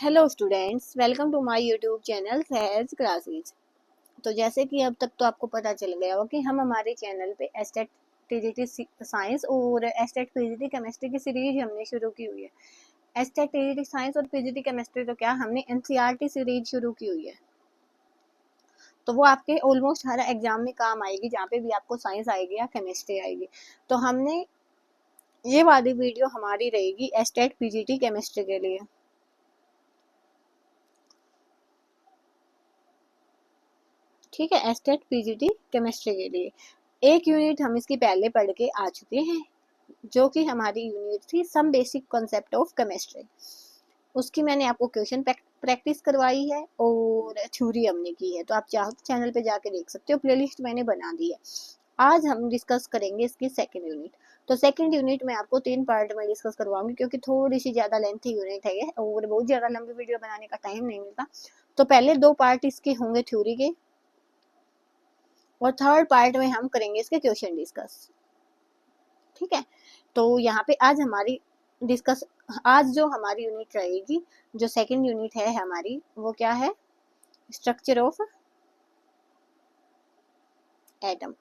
Hello students, welcome to my YouTube channel Sahaj classes. तो जैसे कि अब तक तो आपको पता चल गया हो कि हम हमारे चैनल पे एस्टेट टीजीटी साइंस और एस्टेट पीजीटी केमिस्ट्री की सीरीज हमने शुरू की हुई है। एस्टेट टीजीटी साइंस और पीजीटी केमिस्ट्री तो क्या हमने एनसीईआरटी सीरीज शुरू की हुई है, तो वो आपके ऑलमोस्ट हर एग्जाम में काम आएगी, जहाँ पे भी आपको साइंस आएगी या केमिस्ट्री आएगी। तो हमने ये वाली वीडियो हमारी रहेगी एस्टेट पीजीटी केमिस्ट्री के लिए। ठीक है, एस्टेट पीजीटी केमिस्ट्री के लिए एक यूनिट हम इसकी पहले पढ़ के आ चुके हैं, जो कि हमारी यूनिट थी some basic concept of chemistry. उसकी मैंने आपको क्वेश्चन प्रैक्टिस करवाई है और थ्योरी हमने की है, तो आप चाहो तो चैनल पे जाके देख सकते हो, प्लेलिस्ट मैंने बना दी है। आज हम डिस्कस करेंगे इसकी सेकेंड यूनिट। तो सेकेंड यूनिट में आपको 3 पार्ट में डिस्कस करवाऊंगी, क्योंकि थोड़ी सी ज्यादा लेंथी यूनिट है ये और बहुत ज्यादा लंबी वीडियो बनाने का टाइम नहीं मिलता। तो पहले 2 पार्ट इसके होंगे थ्योरी के, और थर्ड पार्ट में हम करेंगे इसके क्वेश्चन डिस्कस। ठीक है, तो यहाँ पे आज जो हमारी यूनिट रहेगी, जो सेकंड यूनिट है हमारी, वो क्या है? Structure of atom.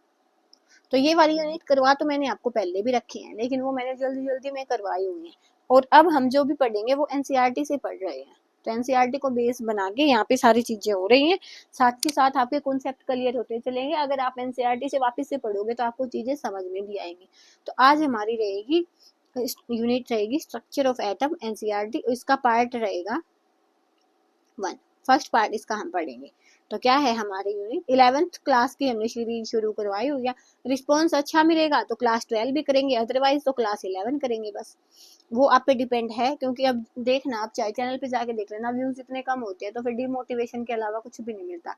तो ये वाली यूनिट करवा तो मैंने आपको पहले भी रखी है, लेकिन वो मैंने जल्दी जल्दी में करवाई हुई है। और अब हम जो भी पढ़ेंगे वो एनसीईआरटी से पढ़ रहे हैं, तो एनसीईआरटी को बेस बना के यहाँ पे सारी चीजें हो रही हैं। साथ ही साथ आपके कॉन्सेप्ट क्लियर होते चलेंगे। अगर आप एनसीईआरटी से वापस से पढ़ोगे तो आपको चीजें समझ में भी आएंगी। तो आज हमारी रहेगी यूनिट रहेगी स्ट्रक्चर ऑफ एटम एनसीईआरटी, इसका पार्ट रहेगा 1। फर्स्ट पार्ट इसका हम पढ़ेंगे। तो क्या है हमारी यूनिट? 11th क्लास की हमने सीरीज शुरू करवाई हुई है। रिस्पॉन्स अच्छा मिलेगा तो क्लास 12 भी करेंगे, अदरवाइज तो क्लास 11 करेंगे। बस वो आप पे डिपेंड है, क्योंकि अब देखना, आप चाहे चैनल पे जाके देख लेना, व्यूज इतने कम होते हैं तो फिर डिमोटिवेशन के अलावा कुछ भी नहीं मिलता।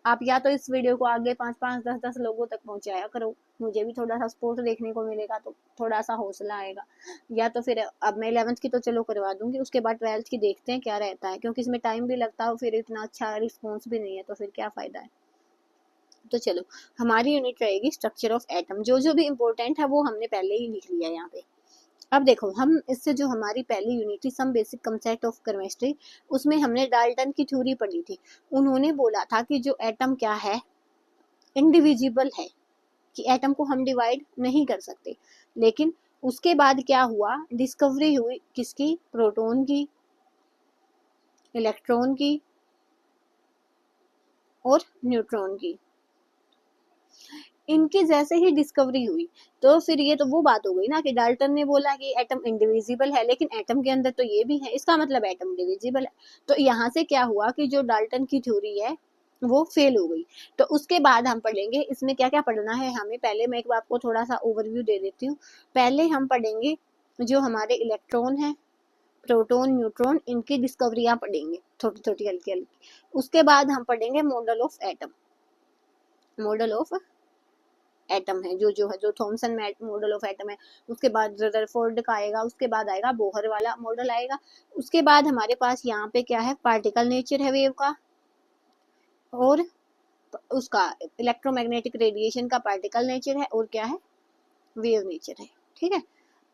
आप या तो इस वीडियो को आगे 5-5, 10-10 लोगों तक पहुंचाया करो, मुझे भी थोड़ा सा सपोर्ट देखने को मिलेगा, तो थोड़ा सा हौसला आएगा। या तो फिर अब मैं 11th की तो चलो करवा दूंगी, उसके बाद 12th की देखते हैं क्या रहता है, क्योंकि इसमें टाइम भी लगता है, फिर इतना अच्छा रिस्पॉन्स भी नहीं है, तो फिर क्या फायदा है। तो चलो, हमारी यूनिट रहेगी स्ट्रक्चर ऑफ एटम। जो जो भी इम्पोर्टेंट है वो हमने पहले ही लिख लिया यहाँ पे। अब देखो, हम इससे जो हमारी पहली यूनिट थी some basic concept of chemistry, उसमें हमने डाल्टन की थ्योरी पढ़ी थी। उन्होंने बोला था कि जो एटम क्या है, इंडिविजिबल है, कि एटम को हम डिवाइड नहीं कर सकते। लेकिन उसके बाद क्या हुआ? डिस्कवरी हुई किसकी? प्रोटॉन की, इलेक्ट्रॉन की और न्यूट्रॉन की। इनकी जैसे ही डिस्कवरी हुई, तो फिर ये तो वो बात हो गई ना कि डाल्टन ने बोला कि एटम इंडिविजिबल है, लेकिन एटम के अंदर तो ये भी है, इसका मतलब एटम डिविजिबल है। तो यहाँ से क्या हुआ कि जो डाल्टन की थ्योरी है वो फेल हो गई। तो उसके बाद हम पढ़ेंगे इसमें क्या क्या पढ़ना है हमें। पहले मैं एक बार आपको थोड़ा सा ओवरव्यू दे देती हूँ। पहले हम पढ़ेंगे जो हमारे इलेक्ट्रॉन है, प्रोटॉन, न्यूट्रॉन, इनकी डिस्कवरियां पढ़ेंगे छोटी छोटी, हल्की हल्की। उसके बाद हम पढ़ेंगे model of atom. Model of atom है जो है, जो थॉमसन मॉडल ऑफ एटम है। उसके बाद रदरफोर्ड का आएगा, उसके बाद आएगा बोहर वाला मॉडल आएगा। उसके बाद हमारे पास यहाँ पे क्या है? पार्टिकल नेचर है वेव का, और उसका इलेक्ट्रोमैग्नेटिक रेडिएशन का पार्टिकल नेचर है, और क्या है? वेव नेचर है। ठीक है,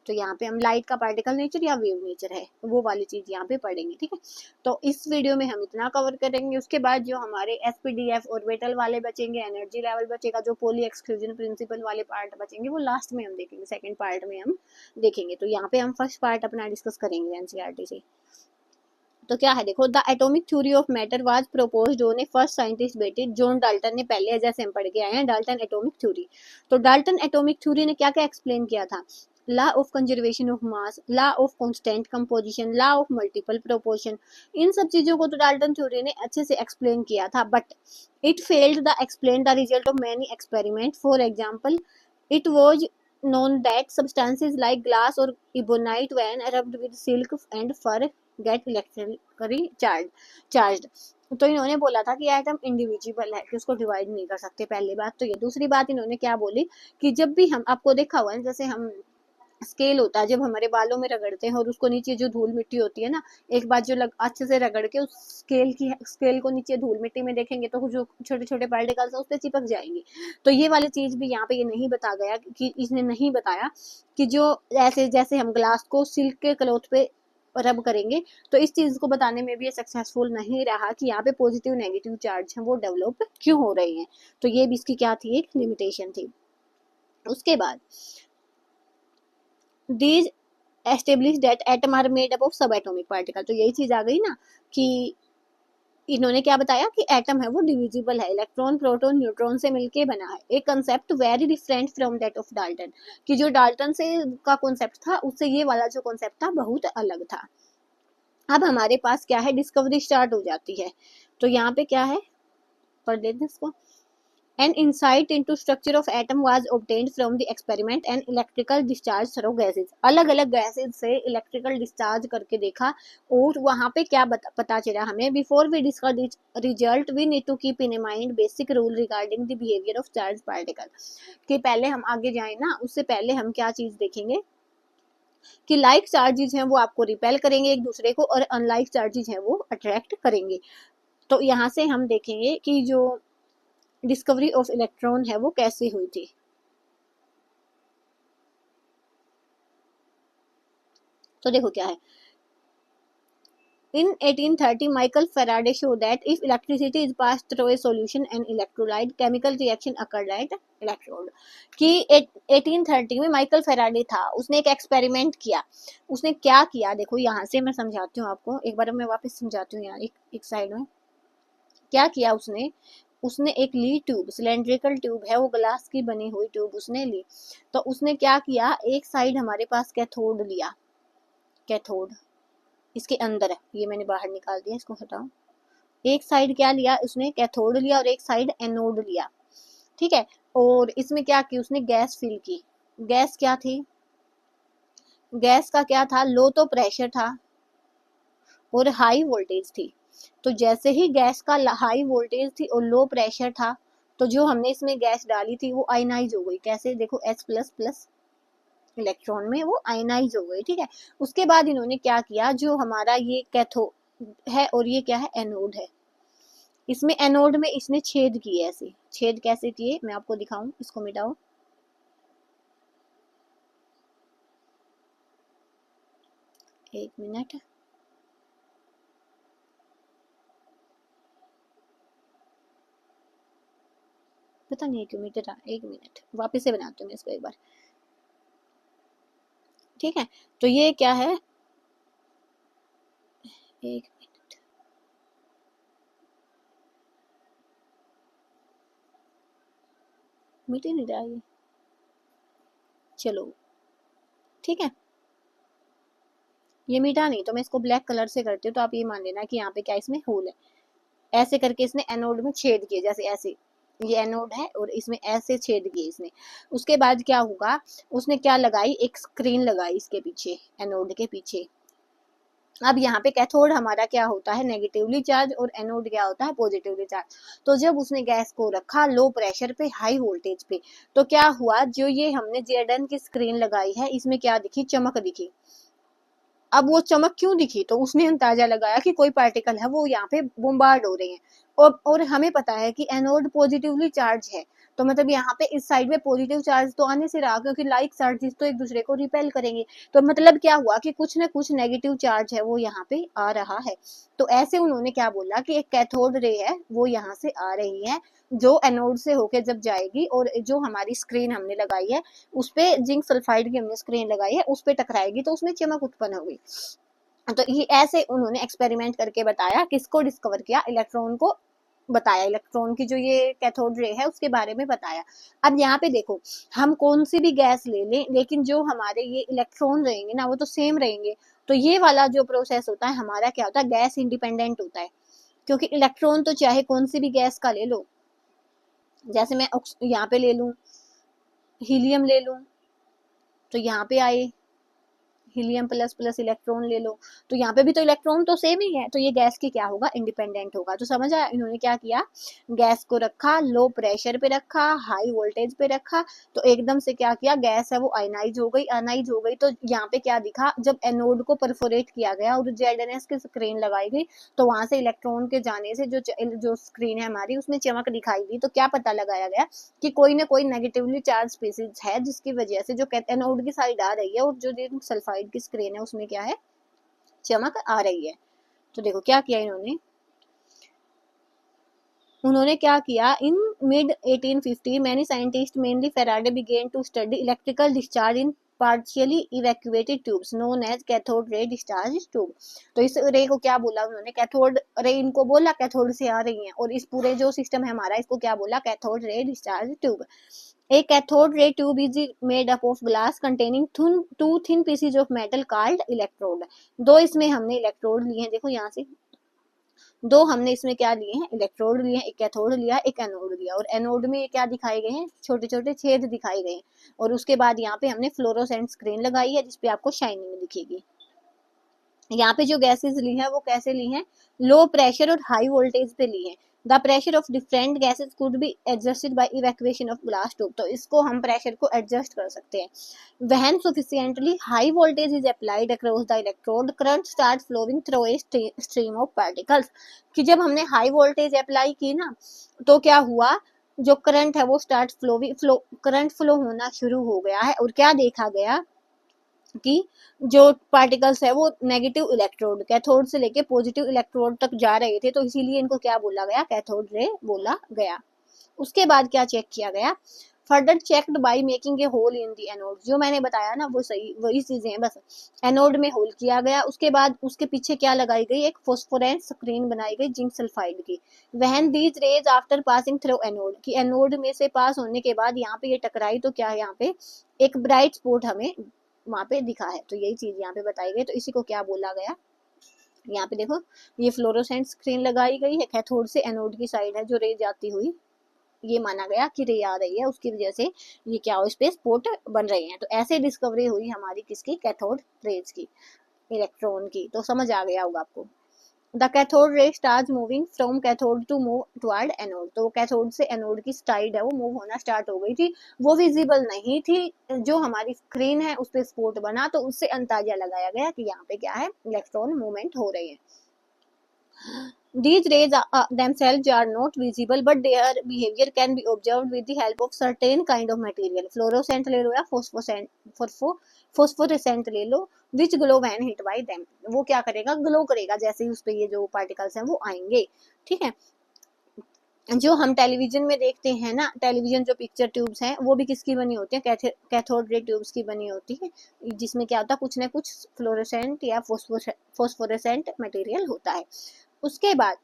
तो यहाँ पे हम लाइट का पार्टिकल नेचर या वेव नेचर है, वो वाली चीज यहाँ पे पढ़ेंगे। ठीक है, तो इस वीडियो में हम इतना कवर करेंगे। उसके बाद जो हमारे एसपीडीएफ ऑर्बिटल वाले बचेंगे, एनर्जी लेवल बचेगा, जो पोली एक्सक्लूजन प्रिंसिपल वाले पार्ट बचेंगे वो लास्ट में हम देखेंगे, सेकंड पार्ट में हम देखेंगे। तो यहाँ पे हम फर्स्ट पार्ट अपना डिस्कस करेंगे एनसीईआरटी से। तो क्या है, देखो, the atomic theory of matter was proposed on a first scientist बेटे जॉन डाल्टन ने, पहले जैसे हम पढ़ के आए हैं डाल्टन एटॉमिक थ्योरी। तो डाल्टन एटॉमिक थ्योरी ने क्या क्या एक्सप्लेन किया था? Law of conservation of mass, law of constant composition, law of multiple proportion. इन सब चीजों को तो डाल्टन थ्योरी ने अच्छे से एक्सप्लेन किया था, but it failed the explain the result of many experiment. For example, it was known that substances like glass or ebonite when rubbed with silk and fur get electrically charged। तो इन्होंने बोला था कि atom indivisible है, कि उसको divide नहीं कर सकते। पहली बात तो ये। दूसरी बात इन्होंने क्या बोली कि जब भी हम, आपको देखा हुआ है जैसे हम स्केल होता है, जब हमारे बालों में रगड़ते हैं और उसको नीचे जो धूल मिट्टी होती है ना, एक बार जो अच्छे से रगड़ के उस स्केल को नीचे धूल मिट्टी में देखेंगे तो जो छोटे छोटे पार्टिकल्स उस पर चिपक जाएंगे। तो ये वाली चीज भी यहाँ पे ये नहीं बता गया, कि इसने नहीं बताया कि जो ऐसे जैसे हम ग्लास को सिल्क के क्लॉथ पे रब करेंगे, तो इस चीज को बताने में भी ये सक्सेसफुल नहीं रहा कि यहाँ पे पॉजिटिव नेगेटिव चार्ज हैं वो डेवलप क्यों हो रहे हैं। तो ये भी इसकी क्या थी, एक लिमिटेशन थी। उसके बाद these establish that atom are made up of subatomic particle, तो यही चीज आ गई ना कि इन्होंने क्या बताया कि एटम है वो डिविजिबल है, इलेक्ट्रॉन प्रोटॉन न्यूट्रॉन से मिलके बना है। एक concept very different from that of Dalton, कि जो डाल्टन से का कॉन्सेप्ट था उससे ये वाला जो कॉन्सेप्ट था बहुत अलग था। अब हमारे पास क्या है, डिस्कवरी स्टार्ट हो जाती है। तो यहाँ पे क्या है, पढ़ लेते हैं इसको। An insight into structure of atom was obtained from the experiment and electrical discharge through gases, अलग अलग गैसेज से इलेक्ट्रिकल डिस्चार्ज करके देखा और वहां पे क्या पता चला हमें। Before we discuss result we need to keep in mind basic rule regarding the behaviour of charge particle, कि पहले हम आगे जाए ना उससे पहले हम क्या चीज देखेंगे कि लाइक चार्जेज हैं वो आपको रिपेल करेंगे एक दूसरे को, और अनलाइक चार्जेज हैं वो अट्रैक्ट करेंगे। तो यहाँ से हम देखेंगे कि जो डिस्कवरी ऑफ इलेक्ट्रॉन है वो कैसे हुई थी। तो देखो क्या है, in 1830 Michael Faraday showed that if electricity is passed through a solution and electrolyte chemical reaction occurred at electrode, कि 1830 में माइकल फेराडे था, उसने एक एक्सपेरिमेंट किया। उसने क्या किया देखो, यहाँ से मैं समझाती हूँ आपको, एक बार मैं वापस समझाती हूँ यार, एक साइड में क्या किया उसने। उसने एक ली ट्यूब, सिलेंड्रिकल ट्यूब है वो, ग्लास की बनी हुई ट्यूब उसने ली। तो उसने क्या किया, एक साइड हमारे पास कैथोड लिया, कैथोड इसके अंदर है, ये मैंने बाहर निकाल दिया, इसको हटाओ। एक साइड क्या लिया उसने, कैथोड लिया, और एक साइड एनोड लिया, ठीक है। और इसमें क्या की उसने, गैस फिल की। गैस क्या थी, गैस का क्या था, लो तो प्रेशर था और हाई वोल्टेज थी। तो जैसे ही गैस का हाई वोल्टेज थी और लो प्रेशर था, तो जो हमने इसमें गैस डाली थी वो आयनाइज हो गई। कैसे, देखो H प्लस प्लस इलेक्ट्रॉन में वो आयनाइज हो गई, ठीक है। उसके बाद इन्होंने क्या किया, जो हमारा ये कैथोड है और ये क्या है, एनोड है, इसमें एनोड में इसने छेद किए। ऐसे छेद कैसे किए मैं आपको दिखाऊं, इसको मिटाओ, एक मिनट। पता नहीं क्यों मिट रहा, एक मिनट वापस से बनाती हूँ मैं इसको एक बार, ठीक है। तो ये क्या है, एक मिनट, मिट ही नहीं रहा ये, चलो ठीक है। ये मीठा नहीं, तो मैं इसको ब्लैक कलर से करती हूँ, तो आप ये मान लेना कि यहाँ पे क्या इसमें होल है। ऐसे करके इसने एनोड में छेद किए, जैसे ऐसे, ये एनोड है और इसमें ऐसे छेद किए इसने। उसके बाद क्या होगा, उसने क्या लगाई, एक स्क्रीन लगाई इसके पीछे, एनोड के पीछे। अब यहाँ पे कैथोड हमारा क्या होता है, नेगेटिवली चार्ज, और एनोड क्या होता है, पॉजिटिवली चार्ज। तो जब उसने गैस को रखा लो प्रेशर पे, हाई वोल्टेज पे, तो क्या हुआ, जो ये हमने जेडन की स्क्रीन लगाई है इसमें क्या दिखी, चमक दिखी। अब वो चमक क्यों दिखी, तो उसने अंदाजा लगाया कि कोई पार्टिकल है वो यहाँ पे बोम्बार्ड हो रहे हैं। और हमें पता है कि एनोड पॉजिटिवली चार्ज है, तो मतलब यहाँ पे इस साइड में पॉजिटिव चार्ज तो आने से रहा, क्योंकि लाइक चार्जेस तो एक दूसरे को रिपेल करेंगे। तो मतलब क्या हुआ कि कुछ ना कुछ नेगेटिव चार्ज है वो यहाँ पे आ रहा है। तो ऐसे उन्होंने क्या बोला कि एक कैथोड रे है वो यहाँ से आ रही है, जो एनोड से होके जब जाएगी और जो हमारी स्क्रीन हमने लगाई है उस पे, जिंक सल्फाइड की हमने स्क्रीन लगाई है उस पे टकराएगी, तो उसमें चमक उत्पन्न होगी। तो ये ऐसे उन्होंने एक्सपेरिमेंट करके बताया, किसको डिस्कवर किया, इलेक्ट्रॉन को बताया, इलेक्ट्रॉन की जो ये कैथोड रे है उसके बारे में बताया। अब यहाँ पे देखो, हम कौन सी भी गैस ले लें लेकिन जो हमारे ये इलेक्ट्रॉन रहेंगे ना वो तो सेम रहेंगे। तो ये वाला जो प्रोसेस होता है हमारा क्या होता है, गैस इंडिपेंडेंट होता है, क्योंकि इलेक्ट्रॉन तो चाहे कौन सी भी गैस का ले लो, जैसे मैं यहाँ पे ले लूं, हीलियम ले लूं, तो यहाँ पे आए हीलियम प्लस प्लस इलेक्ट्रॉन ले लो, तो यहाँ पे भी तो इलेक्ट्रॉन तो सेम ही है, तो ये गैस की क्या होगा, इंडिपेंडेंट होगा। तो समझ आया, इन्होंने क्या किया, गैस को रखा, लो प्रेशर पे रखा, हाई वोल्टेज पे रखा, तो एकदम से क्या किया, गैस है वो आयनाइज हो गई, आयनाइज हो गई। तो यहाँ पे क्या दिखा, जब एनोड को परफोरेट किया गया और जेडएनएस की स्क्रीन लगाई गई, तो वहां से इलेक्ट्रॉन के जाने से जो स्क्रीन है हमारी उसमें चमक दिखाई दी। तो क्या पता लगाया गया कि कोई ना कोई नेगेटिवली चार्ज स्पीसीज है जिसकी वजह से जो एनोड की साइड आ रही है और जो जिंक सल्फाइड की स्क्रीन है उसमें क्या है, चमक आ रही है। तो देखो क्या किया उन्होंने क्या किया, in mid 1850 many scientists mainly Faraday began to study electrical discharge in partially evacuated tubes known as cathode ray discharge tube। तो इस रे को क्या बोला उन्होंने, कैथोड रे, इनको बोला कैथोड से आ रही है, और इस पूरे जो सिस्टम है हमारा इसको क्या बोला, cathode ray discharge tube. A cathode ray tube is made up of glass containing two thin pieces of metal called electrode। दो इसमें हमने इलेक्ट्रोड लिए हैं, देखो यहाँ से दो हमने इसमें क्या लिए हैं, इलेक्ट्रोड लिए हैं, एक कैथोड लिया, एक एनोड लिया, और एनोड में क्या दिखाए गए हैं, छोटे छोटे छेद दिखाए गए हैं, और उसके बाद यहाँ पे हमने फ्लोरोसेंट स्क्रीन लगाई है जिसपे आपको शाइनिंग दिखेगी। यहाँ पे जो गैसेस ली है वो कैसे ली हैं, लो प्रेशर और हाई वोल्टेज पे ली है। The pressure of different gases could be adjusted by evacuation of glass tube. तो इसको हम प्रेशर को एडजस्ट कर सकते हैं। When sufficiently high voltage is applied across the electrode current start flowing through a stream of particles. कि जब हमने हाई वोल्टेज अप्लाई की ना तो क्या हुआ, जो करंट है वो स्टार्ट करंट फ्लो होना शुरू हो गया है, और क्या देखा गया कि जो पार्टिकल्स है वो नेगेटिव इलेक्ट्रोड कैथोड से लेके पॉजिटिव इलेक्ट्रोड तक जा रहे थे, तो इसीलिए इनको क्या बोला गया, कैथोड रे बोला गया। उसके बाद क्या चेक किया गया, further checked by making a hole in the anode. जो मैंने बताया ना वो सही वही चीजें हैं, बस एनोड में होल किया गया। उसके बाद उसके पीछे क्या लगाई गई, एक फोस्फोरेंस स्क्रीन बनाई गई जिंक सल्फाइड की। वहन these raise after passing through anode, की एनोड में से पास होने के बाद यहाँ पे ये टकराई तो क्या है, यहाँ पे एक ब्राइट स्पॉट हमें वहां पे दिखा है। तो यही चीज यहाँ पे बताई गई, तो इसी को क्या बोला गया, यहाँ पे देखो ये फ्लोरोसेंट स्क्रीन लगाई गई है, कैथोड से एनोड की साइड है जो रे जाती हुई, ये माना गया कि रे आ रही है, उसकी वजह से ये क्या हो, स्पेस पोर्ट बन रहे हैं। तो ऐसे डिस्कवरी हुई हमारी किसकी, कैथोड रेज की, इलेक्ट्रॉन की। तो समझ आ गया होगा आपको। The cathode ray start moving from cathode to move toward anode. तो कैथोड से एनोड की साइड है वो मूव होना स्टार्ट हो गई थी, वो विजिबल नहीं थी, जो हमारी स्क्रीन है उस पर स्पॉट बना, तो उससे अंदाजा लगाया गया कि यहाँ पे क्या है, इलेक्ट्रॉन मूवमेंट हो रही है। These rays themselves are not visible, but their behavior can be observed with the help of certain kind of material. Fluorescent ले लो या phosphorescent ले लो, which glow when hit by them। वो क्या करेगा, ग्लो करेगा जैसे ही उस पे ये जो पार्टिकल्स हैं वो आएंगे। ठीक है, जो हम टेलीविजन में देखते हैं ना, टेलीविजन जो पिक्चर ट्यूब्स हैं वो भी किसकी बनी होती है, कैथोड रे ट्यूब्स की बनी होती है, जिसमें क्या होता है, कुछ ना कुछ फ्लोरेसेंट या फोस्फोरेसेंट मटेरियल होता है। उसके बाद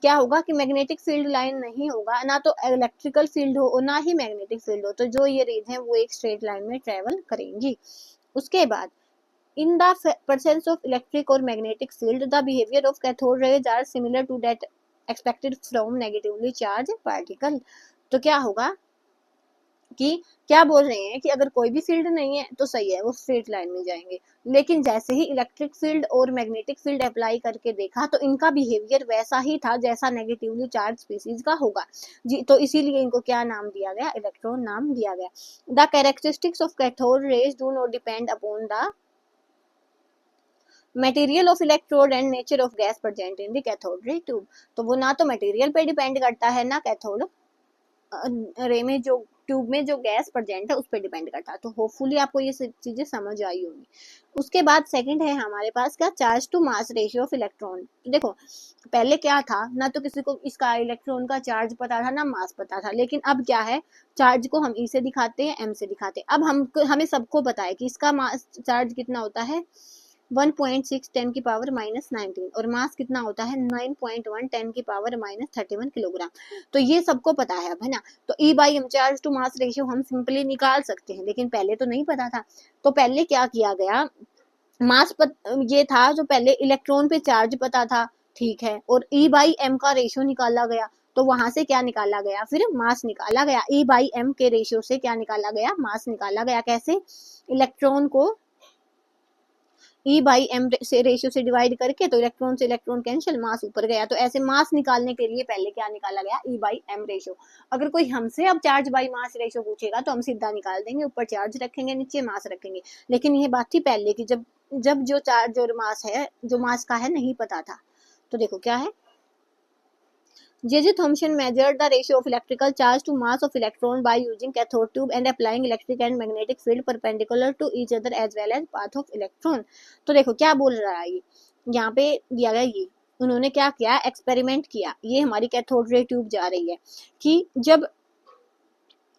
क्या होगा कि मैग्नेटिक फील्ड लाइन नहीं होगा, ना तो इलेक्ट्रिकल फील्ड हो और ना ही मैग्नेटिक फील्ड हो, तो जो ये रेज हैं वो एक स्ट्रेट लाइन में ट्रेवल करेंगी। उसके बाद in the presence of electric or magnetic field the behavior of cathode rays are similar to that expected from negatively charged particle। तो क्या होगा कि क्या बोल रहे हैं कि अगर कोई भी फील्ड नहीं है तो सही है, वो स्ट्रेट लाइन में जाएंगे, लेकिन जैसे ही इलेक्ट्रिक फील्ड और मैग्नेटिक फील्ड अप्लाई करके देखा तो इनका बिहेवियर वैसा ही था जैसा नेगेटिवली चार्ज स्पीसीज का होगा जी। तो इसीलिए इनको क्या नाम दिया गया, इलेक्ट्रॉन नाम दिया गया। The characteristics of cathode rays do not depend upon the material of electrode and nature of gas present in the cathode ray tube. तो वो ना तो मटेरियल पे डिपेंड करता है ना कैथोड रे में जो ट्यूब में जो गैस प्रेजेंट है उस पर डिपेंड करता है। तो होपफुली आपको ये सब चीजें समझ आई होंगी। उसके बाद सेकंड है हमारे पास क्या, charge to mass ratio of electron. देखो पहले क्या था, ना तो किसी को इसका इलेक्ट्रॉन का चार्ज पता था ना मास पता था, लेकिन अब क्या है, चार्ज को हम ई से दिखाते हैं, एम से दिखाते हैं। अब हमें सबको पता है कि इसका मास चार्ज कितना होता है, 1.6 10 की पावर -19, और मास कितना होता है 9.1 10 की पावर -31 किलोग्राम। तो ये सबको पता है अब, है ना। तो E by m charge to mass ratio हम सिंपली निकाल सकते हैं, लेकिन पहले तो नहीं पता था। तो पहले क्या किया गया, ये था जो पहले इलेक्ट्रॉन पे चार्ज पता था, ठीक है, और E बाई एम का रेशियो निकाला गया, तो वहां से क्या निकाला गया, फिर मास निकाला गया। E बाई एम के रेशियो से क्या निकाला गया, मास निकाला गया। कैसे, इलेक्ट्रॉन को E बाई एम से रेशियो से डिवाइड करके, तो इलेक्ट्रॉन से इलेक्ट्रॉन कैंसिल, मास ऊपर गया। तो ऐसे मास निकालने के लिए पहले क्या निकाला गया, E बाई एम रेशियो। अगर कोई हमसे अब चार्ज बाई मास रेशियो पूछेगा तो हम सीधा निकाल देंगे, ऊपर चार्ज रखेंगे नीचे मास रखेंगे। लेकिन ये बात थी पहले की, जब जो चार्ज और मास है, जो मास का है नहीं पता था। तो देखो क्या है, J.J. Thomson measured the ratio of electrical charge to mass of electron by using cathode tube and applying electric and magnetic field perpendicular to each other as well as path of electron। तो देखो क्या बोल रहा है ये, यहाँ पे दिया गया ये, उन्होंने क्या किया, एक्सपेरिमेंट किया, ये हमारी कैथोड रे ट्यूब जा रही है कि जब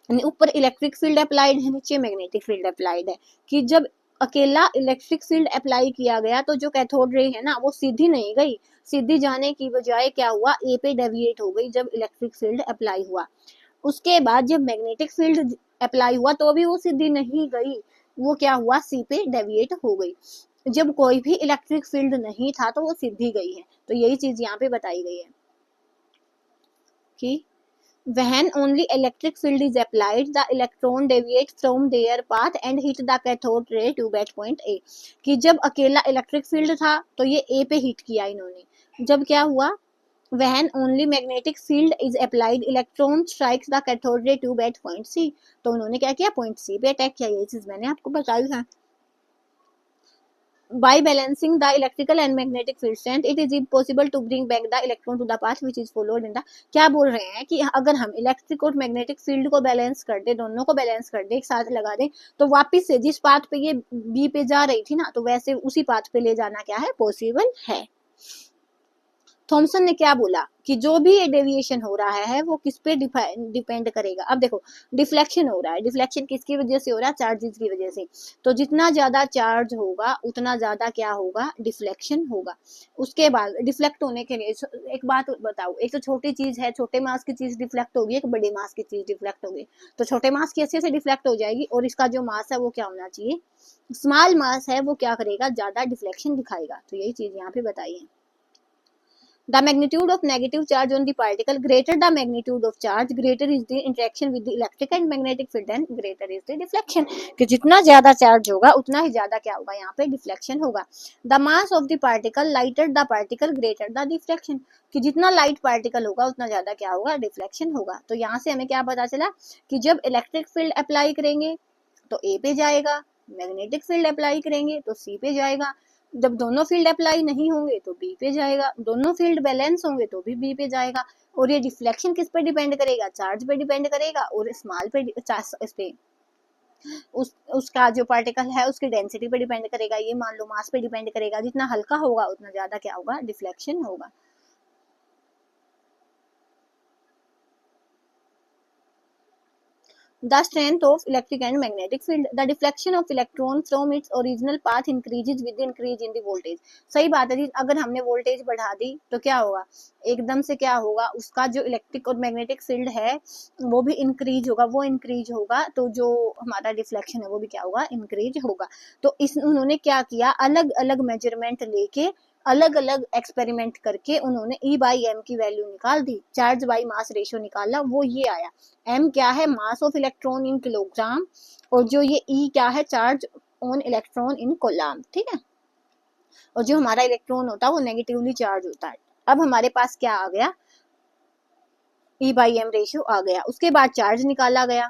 ऊपर इलेक्ट्रिक फील्ड अप्लाइड है, नीचे मैग्नेटिक फील्ड अप्लाइड है, कि जब अकेला इलेक्ट्रिक फील्ड अप्लाई किया गया तो जो कैथोड रे है ना वो सीधी नहीं गई, सीधी जाने की बजाय क्या हुआ, ए पे डेविएट हो गई जब इलेक्ट्रिक फील्ड अप्लाई हुआ। उसके बाद जब मैग्नेटिक फील्ड अप्लाई हुआ तो भी वो सीधी नहीं गई, वो क्या हुआ, सी पे डेविएट हो गई। जब कोई भी इलेक्ट्रिक फील्ड नहीं था तो वो सीधी गई है। तो यही चीज यहाँ पे बताई गई है कि when only electric field is applied the electron deviates from their path and hit the cathode ray tube at point A, कि जब अकेला इलेक्ट्रिक फील्ड था तो ये A पे हिट किया इन्होंने, जब क्या हुआ, when only magnetic field is applied electron strikes the cathode ray tube at point C, तो उन्होंने क्या किया, पॉइंट C पे अटैक किया। ये चीज मैंने आपको बताई है। By balancing the electrical and magnetic field strength, it is impossible to bring back the electron to the path which is followed in the, क्या बोल रहे हैं कि अगर हम इलेक्ट्रिक और मैग्नेटिक फील्ड को बैलेंस कर दे, दोनों को बैलेंस कर दे, एक साथ लगा दे, तो वापस से जिस पाथ पे ये बी पे जा रही थी ना, तो वैसे उसी पाथ पे ले जाना क्या है, पॉसिबल है। थॉमसन ने क्या बोला कि जो भी ये डेविएशन हो रहा है वो किस पे डिपेंड करेगा। अब देखो डिफ्लेक्शन हो रहा है, डिफ्लेक्शन किसकी वजह से हो रहा है, चार्जेस की वजह से। तो जितना ज्यादा चार्ज होगा उतना ज्यादा क्या होगा, डिफ्लेक्शन होगा। उसके बाद डिफ्लेक्ट होने के लिए एक बात बताओ, एक तो छोटी चीज है, छोटे मास की चीज डिफ्लेक्ट होगी, एक बड़े मास की चीज डिफ्लेक्ट होगी। तो छोटे मास की अच्छे से डिफ्लेक्ट हो जाएगी और इसका जो मास है वो क्या होना चाहिए, स्मॉल मास है, वो क्या करेगा, ज्यादा डिफ्लेक्शन दिखाएगा। तो यही चीज यहाँ पे बताई है। The magnitude of negative charge on the particle, greater the magnitude of charge, greater is the interaction with the electric and magnetic field and greater is the deflection, कि जितना ज्यादा चार्ज होगा उतना ही ज्यादा क्या होगा, यहाँ पे डिफ्लेक्शन होगा। The mass of the particle, lighter the particle, greater the deflection, कि जितना लाइट पार्टिकल होगा उतना ज्यादा क्या होगा, डिफ्लेक्शन होगा। तो यहाँ से हमें क्या पता चला कि जब इलेक्ट्रिक फील्ड अप्लाई करेंगे तो ए पे जाएगा, मैग्नेटिक फील्ड अप्लाई करेंगे तो सी पे जाएगा, जब दोनों फील्ड अप्लाई नहीं होंगे तो बी पे जाएगा, दोनों फील्ड बैलेंस होंगे तो भी बी पे जाएगा। और ये डिफ्लेक्शन किस पे डिपेंड करेगा, चार्ज पे डिपेंड करेगा, और स्मॉल पे इस पे उसका जो पार्टिकल है उसकी डेंसिटी पे डिपेंड करेगा, ये मान लो मास पे डिपेंड करेगा। जितना हल्का होगा उतना ज्यादा क्या होगा, डिफ्लेक्शन होगा। The strength of electric and magnetic field, the deflection of electron from its original path increases with the increase in the voltage। सही बात है जी, अगर हमने वोल्टेज बढ़ा दी तो क्या होगा, एकदम से क्या होगा, उसका जो इलेक्ट्रिक और मैग्नेटिक फील्ड है वो भी इंक्रीज होगा, वो इंक्रीज होगा तो जो हमारा डिफ्लेक्शन है वो भी क्या होगा, इंक्रीज होगा। तो इस उन्होंने क्या किया, अलग अलग मेजरमेंट लेके अलग अलग एक्सपेरिमेंट करके उन्होंने E बाई एम की वैल्यू निकाल दी, चार्ज बाई मास रेशियो निकाला, वो ये आया। m क्या है, mass of electron in kilogram, और जो ये E क्या है, charge on electron in coulomb, ठीक है। और जो हमारा इलेक्ट्रॉन होता है वो नेगेटिवली चार्ज होता है। अब हमारे पास क्या आ गया, E बाई एम रेशियो आ गया। उसके बाद चार्ज निकाला गया,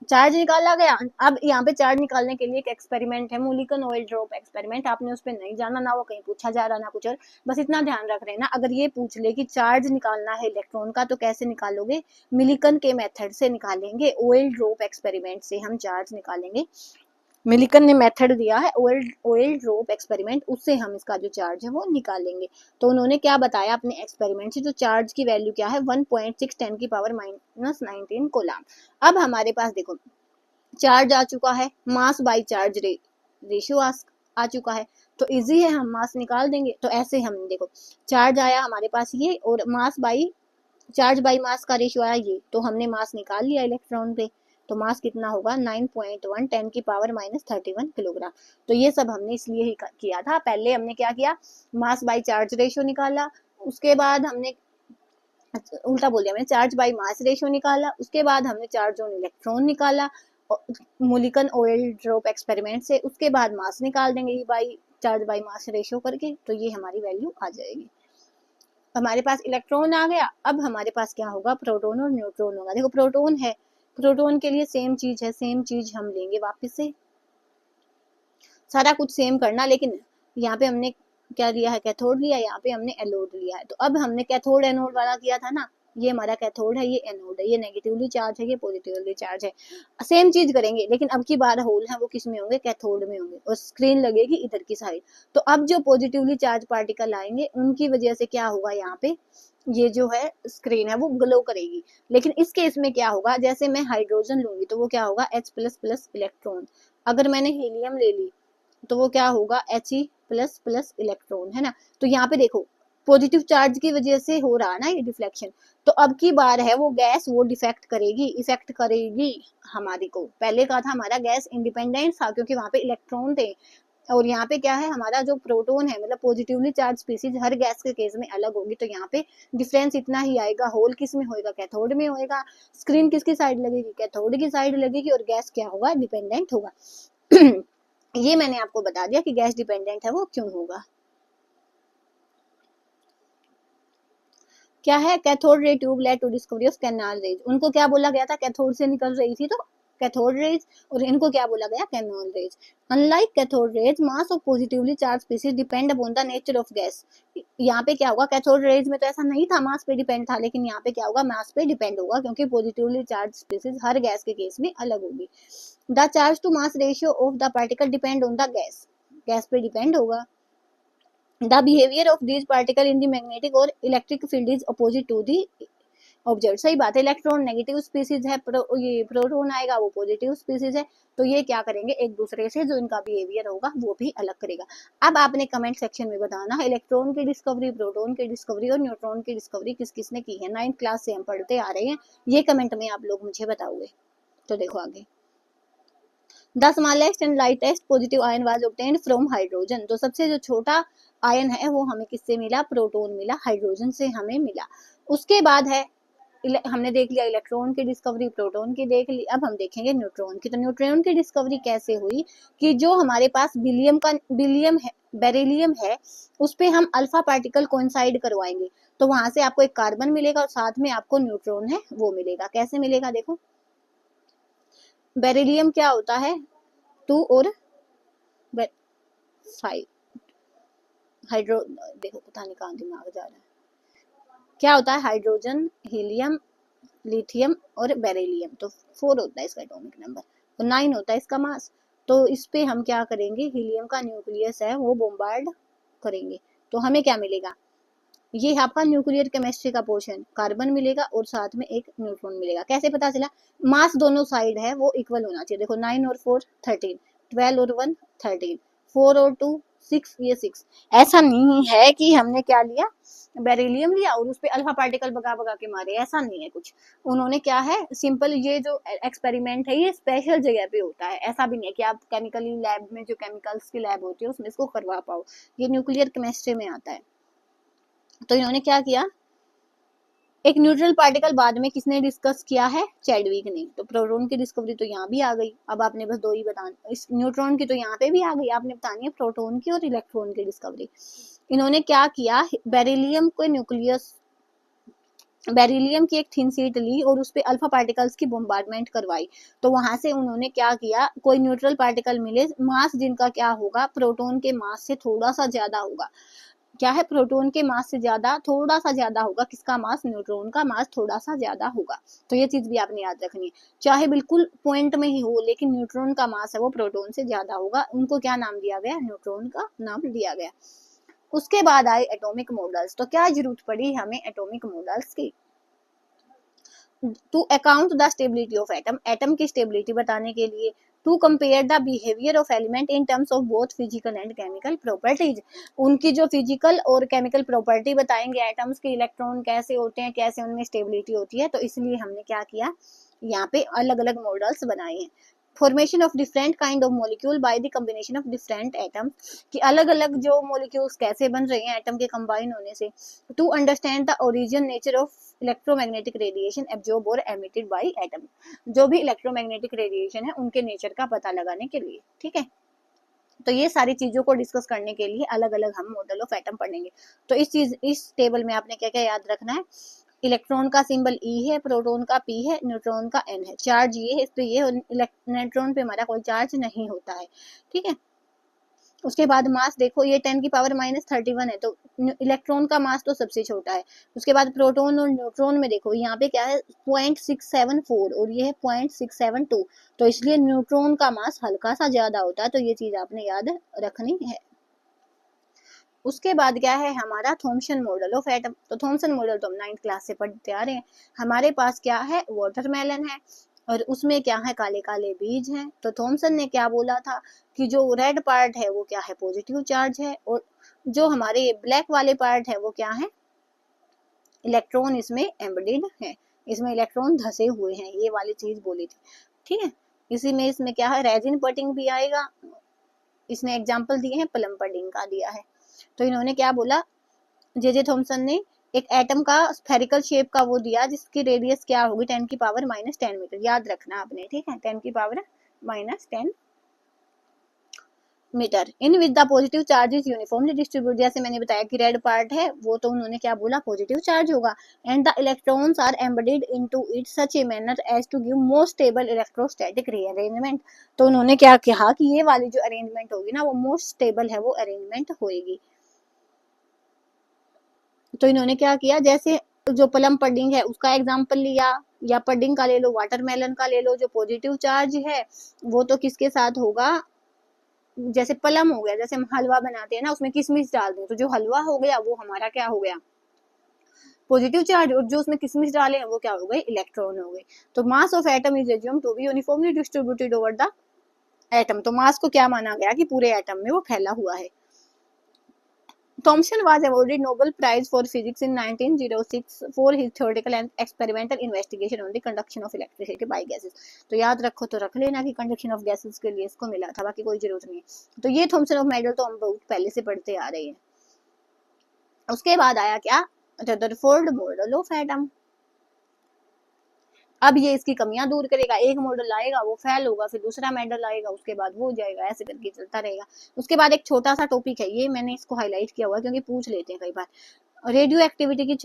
चार्ज निकाला गया। अब यहाँ पे चार्ज निकालने के लिए एक एक्सपेरिमेंट है, मोलिकन ऑयल ड्रॉप एक्सपेरिमेंट। आपने उस पर नहीं जाना, ना वो कहीं पूछा जा रहा ना कुछ और, बस इतना ध्यान रख रहे हैं ना, अगर ये पूछ ले कि चार्ज निकालना है इलेक्ट्रॉन का तो कैसे निकालोगे, मिलिकन के मेथड से निकालेंगे, ऑयल ड्रॉप एक्सपेरिमेंट से हम चार्ज निकालेंगे। मिलिकन ने मेथड दिया है ऑयल ड्रॉप एक्सपेरिमेंट, उससे हम इसका जो चार्ज है वो निकालेंगे। तो उन्होंने क्या बताया अपने एक्सपेरिमेंट से, जो चार्ज की वैल्यू क्या है, 1.6 10 की पावर -19 कोलम। अब हमारे पास देखो चार्ज आ चुका है, मास बाई चार्ज रेशियो आ चुका है, तो इजी है, हम मास निकाल देंगे। तो ऐसे हम देखो चार्ज आया हमारे पास ये, और मास बाई चार्ज बाई मास का रेशियो आया ये, तो हमने मास निकाल लिया इलेक्ट्रॉन पे। तो मास कितना होगा, 9.1 10 की पावर -31 किलोग्राम। तो ये सब हमने इसलिए ही किया था, पहले हमने क्या किया, मास बाई चार्ज रेशियो निकाला, उसके बाद हमने उल्टा बोल दिया मैंने, चार्ज बाई मास रेशियो निकाला, उसके बाद हमने चार्ज ऑन इलेक्ट्रॉन निकाला मोलिकन ऑयल ड्रॉप एक्सपेरिमेंट से, उसके बाद मास निकाल देंगे by charge by mass ratio करके, तो ये हमारी वैल्यू आ जाएगी। हमारे पास इलेक्ट्रॉन आ गया, अब हमारे पास क्या होगा, प्रोटॉन और न्यूट्रॉन होगा। देखो प्रोटॉन है, प्रोटॉन के लिए सेम चीज है, सेम चीज हम लेंगे वापस से, सारा कुछ सेम करना, लेकिन यहाँ पे हमने क्या लिया है, कैथोड लिया, यहाँ पे हमने एनोड लिया है। तो अब हमने कैथोड एनोड वाला किया था ना, ये हमारा कैथोड है, ये एनोड है, ये नेगेटिवली चार्ज है, ये पॉजिटिवली चार्ज है। सेम चीज करेंगे, लेकिन अब की बार होल है वो किस में होंगे, कैथोड में होंगे, और स्क्रीन लगेगी इधर की साइड। तो अब जो पॉजिटिवली चार्ज पार्टिकल आएंगे उनकी वजह से क्या होगा, यहाँ पे ये जो है स्क्रीन है वो ग्लो करेगी। लेकिन इस केस में क्या होगा, जैसे मैं हाइड्रोजन लूंगी तो वो क्या होगा, H++ इलेक्ट्रॉन। अगर मैंने हीलियम ले ली तो वो क्या होगा, He++ इलेक्ट्रॉन, है ना। तो यहाँ पे देखो पॉजिटिव चार्ज की वजह से हो रहा है ना ये डिफ्लेक्शन। तो अब की बार है वो गैस वो डिफेक्ट करेगी, इफेक्ट करेगी हमारी को। पहले का था हमारा गैस इंडिपेंडेंट था क्योंकि वहां पे इलेक्ट्रॉन थे, और यहाँ पे क्या है, हमारा जो प्रोटोन है मतलब पॉजिटिवली चार्ज स्पीसीज हर गैस के केस में अलग होगी। तो यहाँ पे डिफरेंस इतना ही आएगा, होल किस में होएगा, कैथोड में होएगा, स्क्रीन किसकी साइड लगेगी, कैथोड की साइड लगेगी, और गैस क्या होगा, डिपेंडेंट होगा। ये मैंने आपको बता दिया कि गैस डिपेंडेंट है वो क्यों होगा। क्या है, cathode ray tube led to discovery of canal rays. उनको क्या बोला गया था, कैथोड से निकल रही थी तो कैथोड रेज, और इनको क्या बोला गया, canal raise. Unlike cathode rays, mass of positively charge species depend upon the nature of gas. यहाँ पे क्या होगा, कैथोड रेज में तो ऐसा नहीं था, मास पे डिपेंड था, लेकिन यहाँ पे क्या होगा, मास पे डिपेंड होगा, क्योंकि पॉजिटिवली चार्ज स्पीसीज हर गैस के केस में अलग होगी। The charge to mass ratio of the particle depend on the gas, gas पे डिपेंड होगा। The behavior of these particle in the magnetic or electric field is opposite to the observe. सही बात है, electron negative species है, ये proton आएगा वो positive species है, तो ये क्या करेंगे, एक दूसरे से जो इनका बिहेवियर होगा वो भी अलग करेगा। अब आपने कमेंट सेक्शन में बताना इलेक्ट्रॉन की डिस्कवरी, प्रोटॉन की डिस्कवरी और न्यूट्रॉन की डिस्कवरी किस किसने की है। 9th क्लास से हम पढ़ते आ रहे हैं, ये कमेंट में आप लोग मुझे बताओगे। तो देखो आगे, the smallest and lightest positive ion was obtained from hydrogen. तो सबसे जो छोटा आयन है वो हमें किससे मिला, प्रोटॉन मिला, हाइड्रोजन से हमें मिला। उसके बाद है हमने देख लिया इलेक्ट्रॉन की डिस्कवरी, प्रोटॉन की देख ली, अब हम देखेंगे न्यूट्रॉन की। तो न्यूट्रॉन की डिस्कवरी कैसे हुई कि जो हमारे पास बेरिलियम है उस पे हम अल्फा पार्टिकल कोइंसाइड करवाएंगे, तो वहां से आपको एक कार्बन मिलेगा और साथ में आपको न्यूट्रॉन है वो मिलेगा। कैसे मिलेगा, देखो बेरिलियम क्या होता है, 2 और 5 हाइड्रो, देखो पता नहीं कहाँ दिमाग जा रहा है, क्या होता है, हाइड्रोजन, हीलियम, लिथियम और बेरिलियम। तो 4 होता है इसका एटॉमिक नंबर और 9 होता है इसका मास। तो इस पे हम क्या करेंगे, हीलियम का न्यूक्लियस है वो बोम्बार्ड करेंगे, तो हमें क्या मिलेगा, ये है आपका न्यूक्लियर केमिस्ट्री का पोर्शन, कार्बन मिलेगा और साथ में एक न्यूट्रॉन मिलेगा। कैसे पता चला, मास दोनों साइड है वो इक्वल होना चाहिए। देखो 9 और 4 13, 12 और 1 13, 4 और 2 6, ये 6। ऐसा नहीं है कि हमने क्या लिया, बेरिलियम लिया और उस पे अल्फा पार्टिकल भगा भगा के मारे, ऐसा नहीं है कुछ। उन्होंने क्या है, सिंपल ये जो एक्सपेरिमेंट है ये स्पेशल जगह पे होता है, ऐसा भी नहीं है कि आप केमिकली लैब में, जो केमिकल्स की लैब होती है उसमें इसको करवा पाओ, ये न्यूक्लियर केमिस्ट्री में आता है। तो इन्होंने क्या किया, एक न्यूट्रल पार्टिकल बाद में किसने डिस्कस किया है, चैडविक ने। तो प्रोटॉन की डिस्कवरी तो यहाँ भी आ गई, अब आपने बस 2 ही बताना, इस न्यूट्रॉन की तो यहाँ पे भी आ गई, आपने बतानी है प्रोटॉन की और इलेक्ट्रॉन की डिस्कवरी। इन्होंने क्या किया, बेरिलियम के न्यूक्लियस, बेरिलियम की एक थिन शीट ली और उस पे अल्फा पार्टिकल्स की बॉम्बार्डमेंट करवाई। तो वहां से उन्होंने क्या किया, कोई न्यूट्रल पार्टिकल मिले, मास जिनका क्या होगा, प्रोटॉन के मास से थोड़ा सा ज्यादा होगा। क्या है, प्रोटॉन के मास से ज्यादा, थोड़ा सा ज्यादा होगा, किसका मास, न्यूट्रॉन का मास थोड़ा सा ज्यादा होगा। तो ये चीज भी आपने याद रखनी है, चाहे बिल्कुल पॉइंट में ही हो लेकिन न्यूट्रॉन का मास है वो प्रोटॉन से ज्यादा होगा। उनको क्या नाम दिया गया, न्यूट्रॉन का नाम दिया गया। उसके बाद आए एटॉमिक मॉडल्स। तो क्या जरूरत पड़ी हमें एटॉमिक मॉडल्स की, to account the stability of atom, atom की स्टेबिलिटी बताने के लिए, to compare the behaviour of element in terms of both physical and chemical properties, उनकी जो फिजिकल और केमिकल प्रॉपर्टी बताएंगे एटम्स के, इलेक्ट्रॉन कैसे होते हैं, कैसे उनमें स्टेबिलिटी होती है। तो इसलिए हमने क्या किया, यहाँ पे अलग अलग मॉडल्स बनाए हैं। Formation of different kind of molecule by the combination of different atoms, कि अलग अलग जो मॉलिक्यूल्स कैसे बन रहे हैं एटम के कंबाइन होने से। To understand the origin nature of electromagnetic radiation absorb और एमिटेड बाय एटम, जो भी इलेक्ट्रोमैग्नेटिक रेडिएशन है उनके नेचर का पता लगाने के लिए। ठीक है, तो ये सारी चीजों को डिस्कस करने के लिए अलग अलग हम मॉडल ऑफ एटम पढ़ेंगे। तो इस टेबल में आपने क्या क्या याद रखना है, इलेक्ट्रॉन का सिंबल E है, प्रोटॉन का P है, न्यूट्रॉन का N है, चार्ज ये है, इस पे ये, न्यूट्रॉन पे हमारा कोई चार्ज नहीं होता है। ठीक है, उसके बाद मास देखो, ये 10⁻⁻31 है, तो इलेक्ट्रॉन का मास तो सबसे छोटा है। उसके बाद प्रोटॉन और न्यूट्रॉन में देखो, यहाँ पे क्या है 0.674 और ये है 0.672, तो इसलिए न्यूट्रॉन का मास हल्का सा ज्यादा होता है, तो ये चीज आपने याद रखनी है। उसके बाद क्या है हमारा थॉमसन मॉडल ऑफ एटम। तो थॉमसन मॉडल तो हम 9th क्लास से पढ़ते आ रहे हैं। हमारे पास क्या है, वाटरमेलन है और उसमें क्या है, काले काले बीज हैं। तो थॉमसन ने क्या बोला था कि जो रेड पार्ट है वो क्या है, पॉजिटिव चार्ज है, और जो हमारे ब्लैक वाले पार्ट है वो क्या है, इलेक्ट्रॉन इसमें एम्बेडेड है, इसमें इलेक्ट्रॉन धसे हुए हैं, ये वाली चीज बोली थी। ठीक है, इसी में इसमें क्या है, रेजिन पटिंग भी आएगा। इसने एग्जाम्पल दिए हैं, प्लम पटिंग का दिया है। तो इन्होंने क्या बोला, जे थॉमसन ने एक एटम का स्फेरिकल शेप का वो दिया जिसकी रेडियस क्या होगी 10⁻⁻10 मीटर, याद रखना आपने, ठीक है, 10⁻⁻10 metre. In with the positive charges uniformly distribute, जैसे मैंने बताया कि रेड पार्ट है वो तो उन्होंने क्या बोला, पॉजिटिव चार्ज होगा, and the electrons are embedded into it such a manner as to give more stable electrostatic rearrangement. तो उन्होंने क्या कहा कि ये वाली जो अरेंजमेंट होगी ना वो मोस्ट स्टेबल है, वो अरेंजमेंट होगी। तो इन्होंने क्या किया, जैसे जो प्लम पडिंग है उसका एग्जांपल लिया, या पडिंग का ले लो, वाटरमेलन का ले लो, जो पॉजिटिव चार्ज है वो तो किसके साथ होगा, जैसे प्लम हो गया, जैसे हम हलवा बनाते हैं ना उसमें किशमिश डाल दें, तो जो हलवा हो गया वो हमारा क्या हो गया, पॉजिटिव चार्ज, और जो उसमें किशमिश डाले हैं वो क्या हो गए, इलेक्ट्रॉन हो गए। तो mass of atom is assumed to be uniformly distributed over the atom. तो मास को क्या माना गया कि पूरे एटम में वो फैला हुआ है। Thomson was awarded Nobel Prize for Physics in 1906 for his theoretical and experimental investigation on the conduction of electricity by gases। तो याद रखो, तो रख लेना कि कंडक्शन ऑफ गैसेस के लिए इसको मिला था, बाकी कोई जरूरत नहीं है। तो ये थॉमसन ऑफ मेडल तो हम बहुत पहले से पढ़ते आ रहे हैं। उसके बाद आया क्या, रदरफोर्ड मॉडल ऑफ एटम। अब ये इसकी कमियां दूर करेगा, एक मॉडल आएगा वो फेल होगा, फिर दूसरा मॉडल आएगा उसके बाद वो हो जाएगा, ऐसे करके चलता रहेगा। उसके बाद एक छोटा सा टॉपिक है, ये मैंने इसको हाईलाइट किया हुआ क्योंकि पूछ लेते हैं कई बार। रेडियो एक्टिविटी की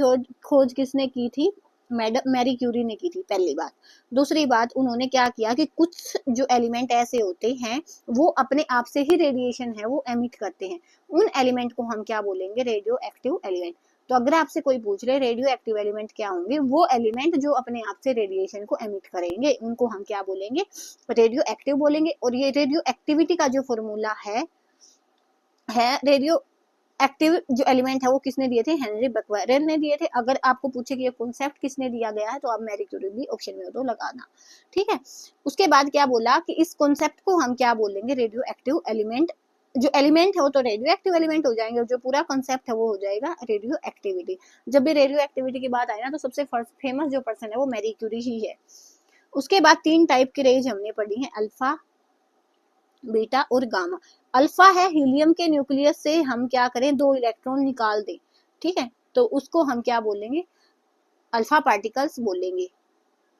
खोज किसने की थी, मैरी क्यूरी ने की थी, पहली बात। दूसरी बात, उन्होंने क्या किया कि कुछ जो एलिमेंट ऐसे होते हैं वो अपने आप से ही रेडिएशन है वो एमिट करते हैं, उन एलिमेंट को हम क्या बोलेंगे, रेडियो एक्टिव एलिमेंट। तो अगर आपसे कोई पूछ रहे रेडियो एक्टिव एलिमेंट क्या होंगे, वो एलिमेंट जो अपने आप से रेडिएशन को एमिट करेंगे उनको हम क्या बोलेंगे, रेडियो एक्टिव बोलेंगे। और ये रेडियो एक्टिविटी का जो फॉर्मूला है रेडियो एक्टिव जो एलिमेंट है वो किसने दिए थे, हेनरी बेक्वेरेल ने दिए थे। अगर आपको पूछे कि ये कॉन्सेप्ट किसने दिया गया है तो आप मैरी क्यूरी भी ऑप्शन में हो तो लगाना, ठीक है। उसके बाद क्या बोला कि इस कॉन्सेप्ट को हम क्या बोलेंगे, रेडियो एक्टिव एलिमेंट। जो एलिमेंट है वो तो रेडियो एक्टिव एलिमेंट हो जाएंगे, और जो पूरा कॉन्सेप्ट है वो हो जाएगा रेडियो एक्टिविटी। जब भी रेडियो एक्टिविटी की बात आई ना तो सबसे फेमस जो पर्सन है वो मैरी क्यूरी ही है। उसके बाद 3 टाइप की रेज हमने पढ़ी है, अल्फा, बीटा और गामा। अल्फा है हीलियम के न्यूक्लियस से हम क्या करें, 2 इलेक्ट्रॉन निकाल दें, ठीक है, तो उसको हम क्या बोलेंगे, अल्फा पार्टिकल्स बोलेंगे,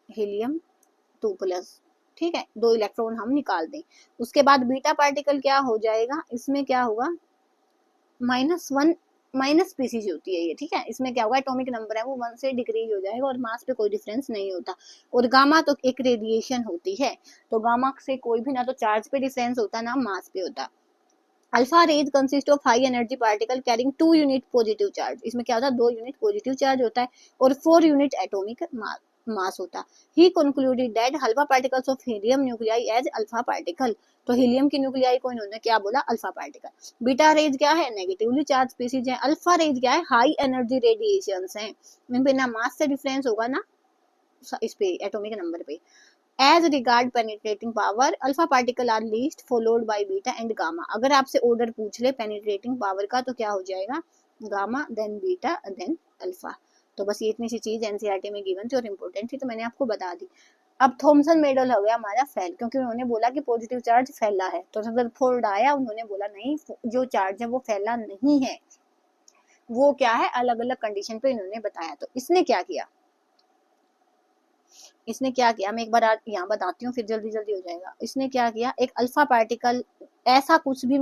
हीलियम 2+, ठीक है, 2 इलेक्ट्रॉन हम निकाल दें। उसके बाद बीटा पार्टिकल क्या हो जाएगा, इसमें क्या होगा, -1 माइनस स्पीसीज होती है ये, ठीक है, इसमें क्या होगा, एटॉमिक नंबर है वो 1 से डिक्रीज हो जाएगा और मास पे कोई डिफरेंस नहीं होता। और गामा तो एक रेडिएशन होती है, तो गामा से कोई भी ना तो चार्ज पे डिफरेंस होता ना मास पे होता। Alpha rays consist of high energy particle carrying 2 unit positive charge, इसमें क्या होता है 2 यूनिट पॉजिटिव चार्ज होता है और 4 यूनिट एटॉमिक मास होता। He concluded that alpha particles of helium nuclei as alpha particle. तो हीलियम की न्यूक्लियाई को इन्होंने क्या बोला, अल्फा पार्टिकल। बीटा रेज क्या है, नेगेटिवली चार्ज स्पीसीज है। अल्फा रेज क्या है, हाई एनर्जी रेडिएशंस हैं, इन पे ना मास से डिफरेंस होगा ना इस पे एटॉमिक नंबर पे। As regard penetrating power, alpha particle are least followed by beta and gamma। अगर आपसे ऑर्डर पूछ ले penetrating power का तो क्या हो जाएगा, gamma, then beta, then alpha. तो बस ये इतनी सी चीज एनसीईआरटी में गिवन थी और इम्पोर्टेंट थी तो मैंने आपको बता दी। अब थॉमसन मेडल हो गया हमारा फेल, क्योंकि उन्होंने बोला कि पॉजिटिव चार्ज फैला है। तो रदरफोर्ड आया, उन्होंने बोला नहीं, जो चार्ज है वो फैला नहीं है, वो क्या है, अलग अलग कंडीशन पे इन्होंने बताया। तो इसने क्या किया, इसने क्या किया, मैं एक बार यहाँ बताती हूँ फिर जल्दी जल्दी हो जाएगा। इसने क्या किया, एक अल्फा पार्टिकल, ऐसा कुछ भी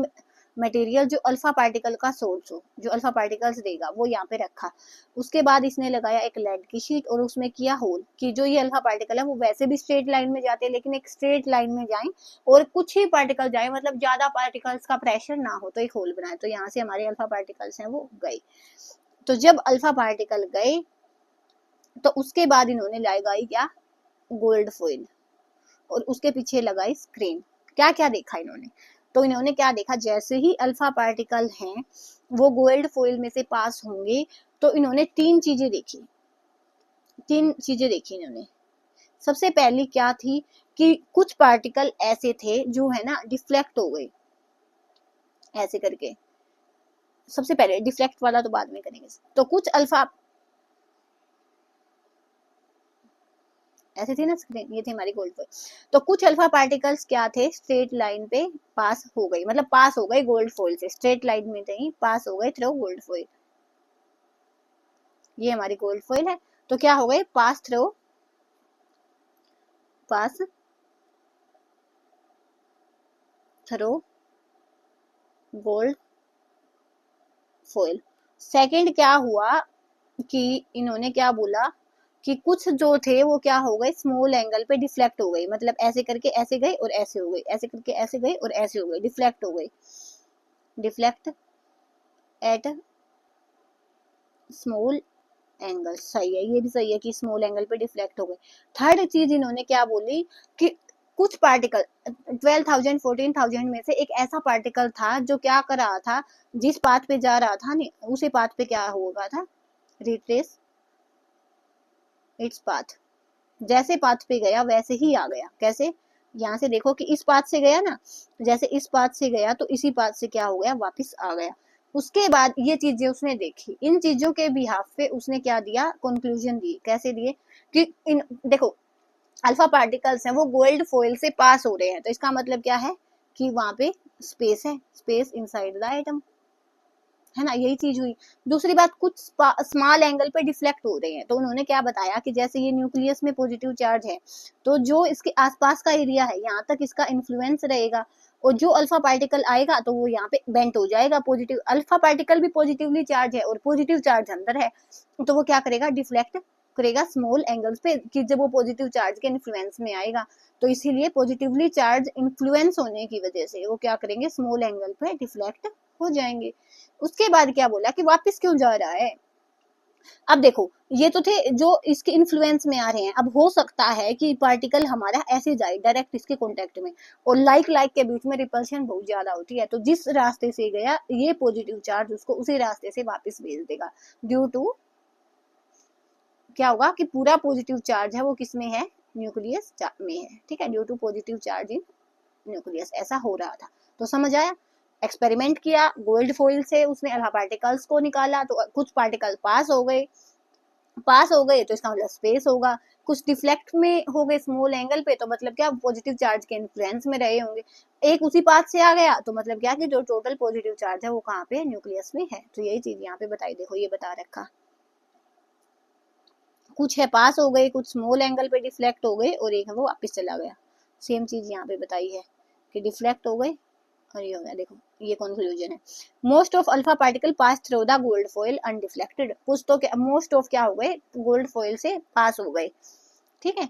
मटेरियल जो अल्फा पार्टिकल का सोर्स हो, जो अल्फा पार्टिकल्स देगा, वो यहाँ पे रखा। उसके बाद इसने लगाया एक लेड की शीट और उसमें किया होल कि जो ये अल्फा पार्टिकल है वो वैसे भी स्ट्रेट लाइन में जाते हैं, लेकिन एक स्ट्रेट लाइन में जाएं और कुछ ही पार्टिकल जाए, मतलब ज्यादा पार्टिकल्स का प्रेशर ना हो, तो एक होल बनाए। तो यहाँ से हमारे अल्फा पार्टिकल्स हैं वो गए। तो जब अल्फा पार्टिकल गए तो उसके बाद इन्होंने लगाई क्या, गोल्ड फॉइल, और उसके पीछे लगाई स्क्रीन। क्या क्या देखा इन्होंने, तो इन्होंने क्या देखा, जैसे ही अल्फा पार्टिकल हैं वो गोल्ड फॉइल में से पास होंगे, तो इन्होंने तीन चीजें देखी इन्होंने। सबसे पहली क्या थी कि कुछ पार्टिकल ऐसे थे जो है ना डिफ्लेक्ट हो गए, ऐसे करके। सबसे पहले डिफ्लेक्ट वाला तो बाद में करेंगे। तो कुछ अल्फा, ऐसे थी ना स्क्रीन, ये थी हमारी गोल्ड फॉइल। तो कुछ अल्फा पार्टिकल्स क्या थे, स्ट्रेट लाइन पे पास हो गई, मतलब पास हो गए गोल्ड फॉइल से, स्ट्रेट लाइन में नहीं, पास हो गए थ्रू गोल्ड फॉइल। ये हमारी गोल्ड फॉइल है, तो क्या हो गए, pass through gold foil. Second क्या हुआ कि इन्होंने क्या बोला कि कुछ जो थे वो क्या हो गए, स्मॉल एंगल पे डिफ्लेक्ट हो गई, मतलब ऐसे करके ऐसे गए और ऐसे हो गए, ऐसे करके ऐसे गए और ऐसे हो गए, डिफ्लेक्ट हो गए, डिफ्लेक्ट एट स्मॉल एंगल। सही है, ये भी सही है कि स्मॉल एंगल पे डिफ्लेक्ट हो गए। थर्ड चीज इन्होंने क्या बोली कि कुछ पार्टिकल 12,000 14,000 में से एक ऐसा पार्टिकल था जो क्या कर रहा था, जिस पाथ पे जा रहा था नहीं उसी पाथ पे क्या होगा था, रिट्रेस इट्स पाथ। जैसे पाथ पे गया वैसे ही आ गया। कैसे, यहाँ से देखो कि इस पाथ से गया ना, जैसे इस पाथ से गया तो इसी पाथ से क्या हो गया, वापस आ गया। उसके बाद ये चीजें उसने देखी, इन चीजों के बिहाफ पे उसने क्या दिया, कंक्लूजन दी। कैसे दिए कि इन देखो अल्फा पार्टिकल्स हैं वो गोल्ड फॉइल से पास हो रहे हैं, तो इसका मतलब क्या है कि वहां पे स्पेस है, स्पेस इनसाइड द एटम, है ना, यही चीज हुई। दूसरी बात, कुछ स्मॉल एंगल पे डिफ्लेक्ट हो रहे हैं, तो उन्होंने क्या बताया कि जैसे ये न्यूक्लियस में पॉजिटिव चार्ज है, तो जो इसके आसपास का एरिया है यहाँ तक इसका इन्फ्लुएंस रहेगा, और जो अल्फा पार्टिकल आएगा तो वो यहाँ पे बेंट हो जाएगा। पॉजिटिव अल्फा पार्टिकल भी पॉजिटिवली चार्ज है और पॉजिटिव चार्ज अंदर है, तो वो क्या करेगा, डिफ्लेक्ट करेगा स्मॉल एंगल्स पे, कि जब वो पॉजिटिव चार्ज के इन्फ्लुएंस में आएगा, तो इसीलिए पॉजिटिवली चार्ज इन्फ्लुएंस होने की वजह से वो क्या करेंगे, स्मॉल एंगल पे डिफ्लेक्ट हो जाएंगे। उसके बाद क्या बोला कि वापस क्यों जा रहा है। अब देखो ये तो थे जो इसके इन्फ्लुएंस में आ रहे हैं, अब हो सकता है कि पार्टिकल हमारा ऐसे जाए डायरेक्ट इसके कांटेक्ट में, और लाइक के बीच में रिपल्शन बहुत ज्यादा होती है, तो जिस रास्ते से गया ये पॉजिटिव चार्ज उसको उसी रास्ते से वापस भेज देगा। ड्यू टू क्या होगा कि पूरा पॉजिटिव चार्ज है वो किस में है, न्यूक्लियस में है, ठीक है, due to positive charge in nucleus, ऐसा हो रहा था। तो समझ आया, एक्सपेरिमेंट किया गोल्ड फॉइल से, उसने अल्फा पार्टिकल्स को निकाला, तो कुछ पार्टिकल पास हो गए, तो इसका मतलब स्पेस होगा। कुछ डिफ्लेक्ट में हो गए स्मॉल एंगल पे, तो मतलब क्या, पॉजिटिव चार्ज के इन्फ्लुएंस में रहे होंगे। एक उसी पाथ से आ गया, तो मतलब क्या कि जो टोटल पॉजिटिव चार्ज है वो कहाँ पे, न्यूक्लियस में है। तो यही चीज यहाँ पे बताई, देखो ये बता रखा, कुछ है पास हो गए, कुछ स्मॉल एंगल पे डिफ्लेक्ट हो गए, और एक है वो वापस चला गया। सेम चीज यहाँ पे बताई है कि डिफ्लेक्ट हो गए और ये हो गया। देखो ये कंक्लूजन है, most of alpha particle pass through the gold foil undeflected. कुछ तो क्या, मोस्ट ऑफ क्या हो गए, गोल्ड फॉइल से पास हो गए, ठीक है।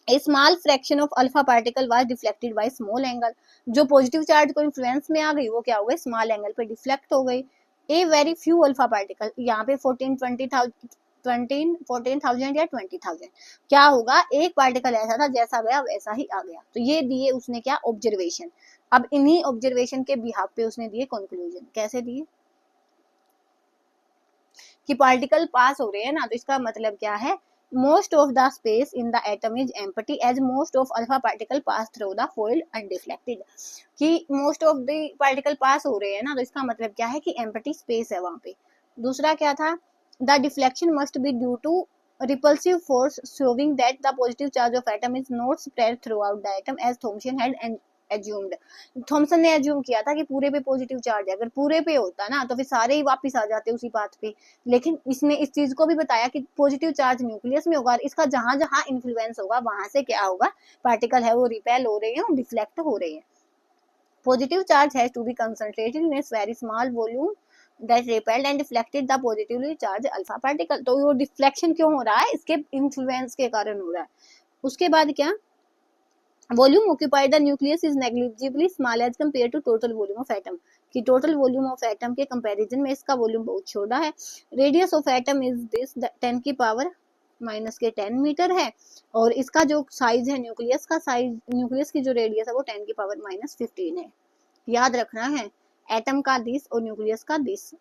A small fraction of alpha particle was deflected by small angle. जो पॉजिटिव चार्ज को इन्फ्लुएंस में आ गई वो क्या हो गए, स्मॉल एंगल पे डिफ्लेक्ट हो गई। A very few alpha particle, यहाँ पे 14,000 या 20,000, क्या होगा, एक पार्टिकल ऐसा था जैसा गया वैसा ही आ गया। तो ये दिए उसने क्या, ऑब्जर्वेशन। अब इन्हीं ऑब्जर्वेशन के बिहाफ पे उसने दिए कंक्लूजन। कैसे दिए कि पार्टिकल पास हो रहे हैं ना, तो इसका मतलब क्या है, most of the space in the atom is empty as most of alpha particle pass through the foil undeflected। कि most of the particle pass हो रहे हैं ना, तो इसका मतलब क्या है कि empty space है वहां पे। दूसरा क्या था, the deflection must be due to repulsive force showing that the positive charge of atom is not spread throughout the atom as Thomson had assumed. Thomson ने एज्यूम किया था कि पूरे पे पॉजिटिव चार्ज है, अगर पूरे पे होता ना तो फिर सारे ही वापस आ जाते उसी पाथ पे, लेकिन इसने इस चीज को भी बताया कि पॉजिटिव चार्ज न्यूक्लियस में होगा, और इसका जहां जहां इन्फ्लुएंस होगा वहां से क्या होगा, पार्टिकल है वो रिपेल हो रहे हैं और डिफ्लेक्ट हो रहे हैं। Positive charge has to be concentrated in a very small volume that repelled and deflected the positively charged alpha particle. तो वो डिफ्लेक्शन क्यों हो रहा है, इसके इन्फ्लुएंस के कारण हो रहा है. उसके बाद क्या, volume occupied the nucleus is negligibly small as compare to total volume of atom, कि टोटल वॉल्यूम ऑफ एटम के कंपैरिजन में इसका वॉल्यूम बहुत छोटा है. Radius of atom is this 10 की पावर माइनस के 10 मीटर है, और इसका जो साइज है न्यूक्लियस का साइज, न्यूक्लियस की जो रेडियस है वो 10 की पावर माइनस 15 है. याद रखना है, एटम का दिस और न्यूक्लियस का दिस.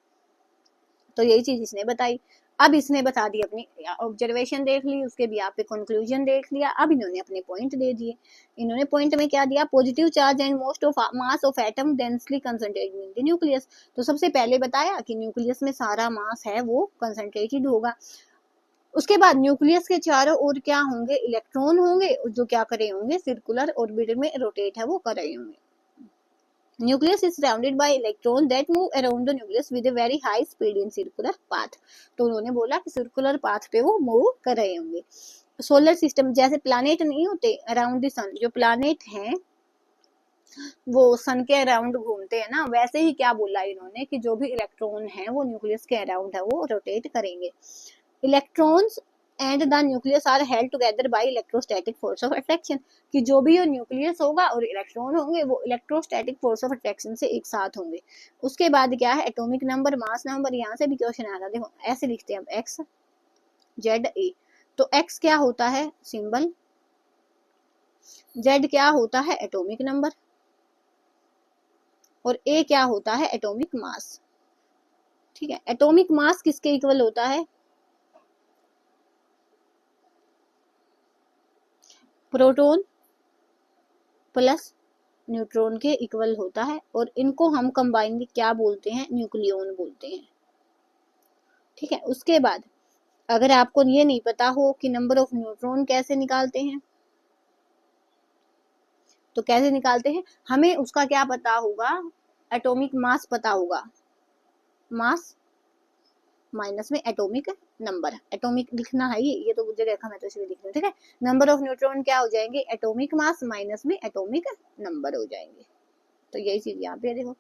तो यही चीज इसने बताई. अब इसने बता दी, अपनी ऑब्जर्वेशन देख ली, उसके भी आप पे कंक्लूजन देख लिया. अब इन्होंने अपने पॉइंट दे दिए. इन्होंने पॉइंट में क्या दिया, positive charge and most of mass of atom densely concentrated in the nucleus. तो सबसे पहले बताया कि न्यूक्लियस में सारा मास है वो कंसंट्रेटेड होगा. उसके बाद न्यूक्लियस के चारों ओर क्या होंगे, इलेक्ट्रॉन होंगे, जो क्या करे होंगे, सर्कुलर ऑर्बिट में रोटेट है वो कर रहे होंगे. Nucleus is surrounded by electrons that move around the nucleus with a very high speed in circular path. तो उन्होंने बोला कि circular path पे वो मूव कर रहे होंगे. सोलर सिस्टम जैसे प्लानेट नहीं होते अराउंड द सन, जो प्लानेट हैं वो सन के अराउंड घूमते हैं ना, वैसे ही क्या बोला इन्होंने कि जो भी इलेक्ट्रॉन है वो न्यूक्लियस के अराउंड है वो रोटेट करेंगे. Electrons and the nucleus are held together by electrostatic force of attraction, कि जो भी ये न्यूक्लियस होगा और इलेक्ट्रॉन होंगे वो इलेक्ट्रोस्टैटिक फोर्स ऑफ अट्रैक्शन से एक साथ होंगे. उसके बाद क्या है, एटॉमिक नंबर, मास नंबर, यहाँ से भी क्वेश्चन आ रहा है. देखो ऐसे लिखते हैं हम, एक्स जेड ए. तो एक्स क्या होता है, सिंबल. जेड क्या होता है, एटॉमिक नंबर. और ए क्या होता है, एटॉमिक मास. ठीक है, एटॉमिक मास किसके इक्वल होता है, प्रोटॉन प्लस न्यूट्रॉन के इक्वल होता है. और इनको हम कंबाइनली क्या बोलते हैं, न्यूक्लियॉन बोलते हैं. ठीक है, उसके बाद अगर आपको ये नहीं पता हो कि नंबर ऑफ न्यूट्रॉन कैसे निकालते हैं, तो कैसे निकालते हैं, हमें उसका क्या पता होगा, एटॉमिक मास पता होगा. मास माइनस में एटॉमिक नंबर, एटॉमिक लिखना है, ये तो मुझे देखा, मैं तो इसलिए लिख रही हूँ. ठीक है, नंबर ऑफ न्यूट्रॉन क्या हो जाएंगे, एटॉमिक मास माइनस में एटॉमिक नंबर हो जाएंगे. तो यही चीज यहाँ पे देखो,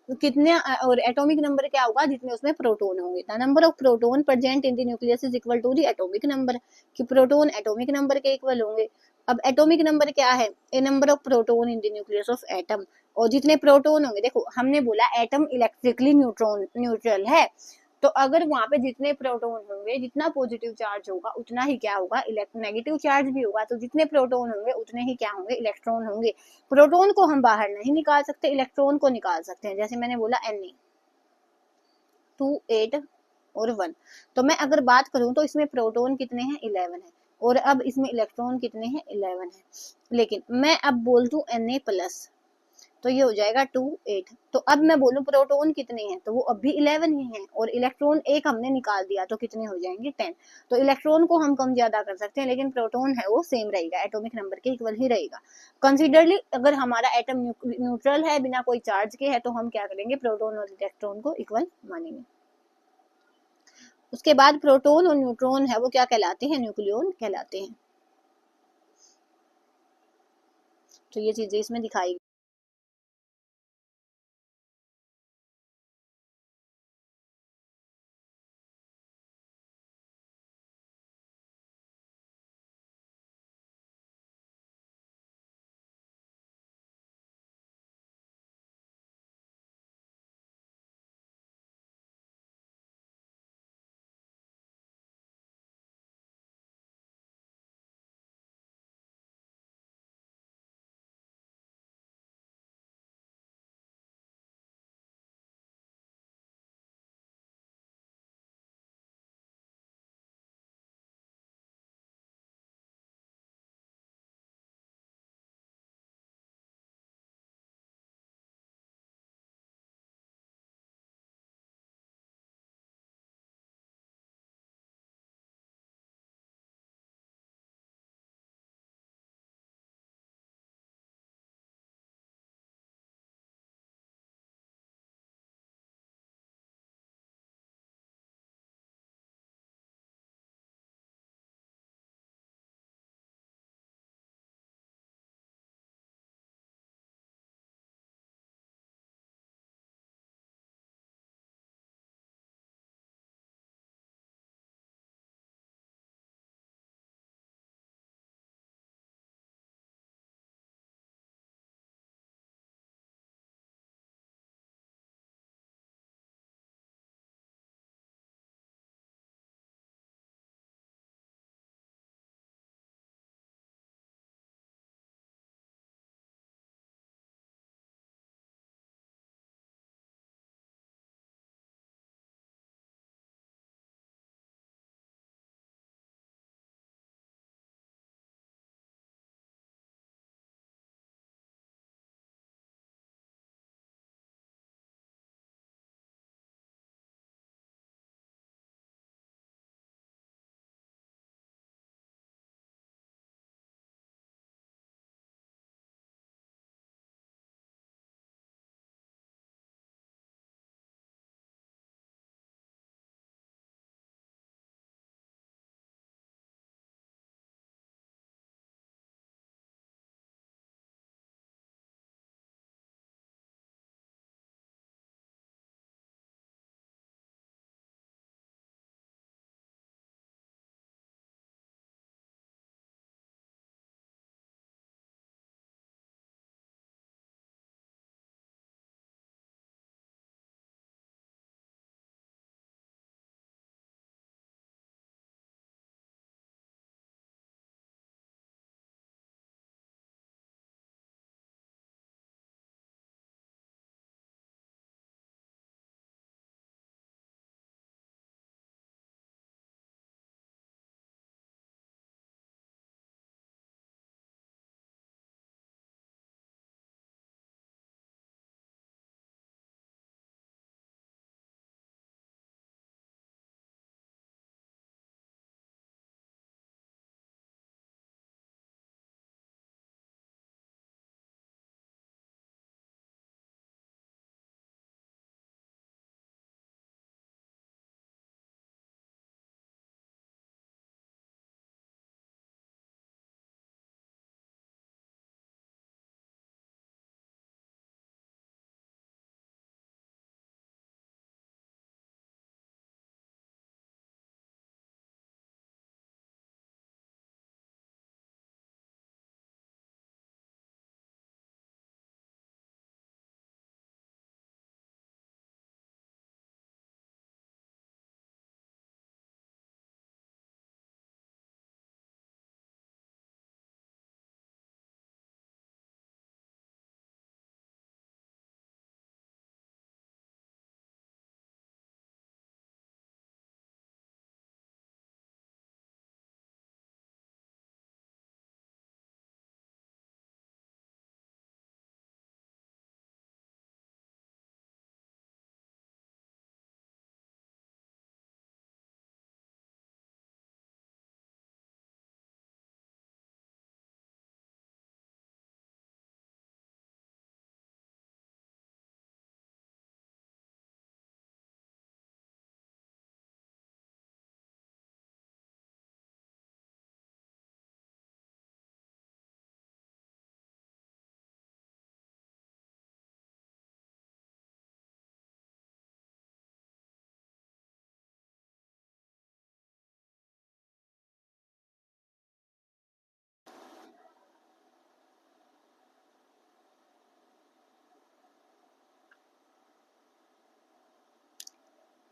तो कितने, और एटॉमिक नंबर क्या होगा, जितने उसमें प्रोटॉन होंगे. The number of proton present in the nucleus is equal to the atomic number, कि प्रोटॉन एटॉमिक नंबर के इक्वल होंगे. अब एटॉमिक नंबर क्या है, a number of proton in the nucleus of atom. और जितने प्रोटॉन होंगे, देखो हमने बोला एटम इलेक्ट्रिकली न्यूट्रल है, तो अगर वहां पे जितने प्रोटॉन होंगे, जितना पॉजिटिव चार्ज होगा उतना ही क्या होगा, नेगेटिव चार्ज भी होगा. तो जितने प्रोटॉन होंगे उतने ही क्या होंगे, इलेक्ट्रॉन होंगे. प्रोटॉन को हम बाहर नहीं निकाल सकते, इलेक्ट्रॉन को निकाल सकते हैं. जैसे मैंने बोला Na 2 8 और 1. तो मैं अगर बात करूं तो इसमें प्रोटॉन कितने हैं, 11 है. और अब इसमें इलेक्ट्रॉन कितने हैं, 11 है. लेकिन मैं अब बोल दूं Na प्लस, तो ये हो जाएगा 2 8. तो अब मैं बोलूं प्रोटॉन कितने हैं, तो वो अब भी 11 ही हैं. और इलेक्ट्रॉन एक हमने निकाल दिया तो कितने हो जाएंगे, 10. तो इलेक्ट्रॉन को हम कम ज्यादा कर सकते हैं, लेकिन प्रोटॉन है वो सेम रहेगा, एटॉमिक नंबर के इक्वल ही रहेगा. कंसिडरली अगर हमारा एटम न्यूट्रल है, बिना कोई चार्ज के है, तो हम क्या करेंगे, प्रोटॉन और इलेक्ट्रॉन को इक्वल मानेंगे. उसके बाद प्रोटॉन और न्यूट्रॉन है वो क्या कहलाते हैं, न्यूक्लियॉन कहलाते हैं. तो ये चीजें इसमें दिखाई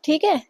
ठीक है।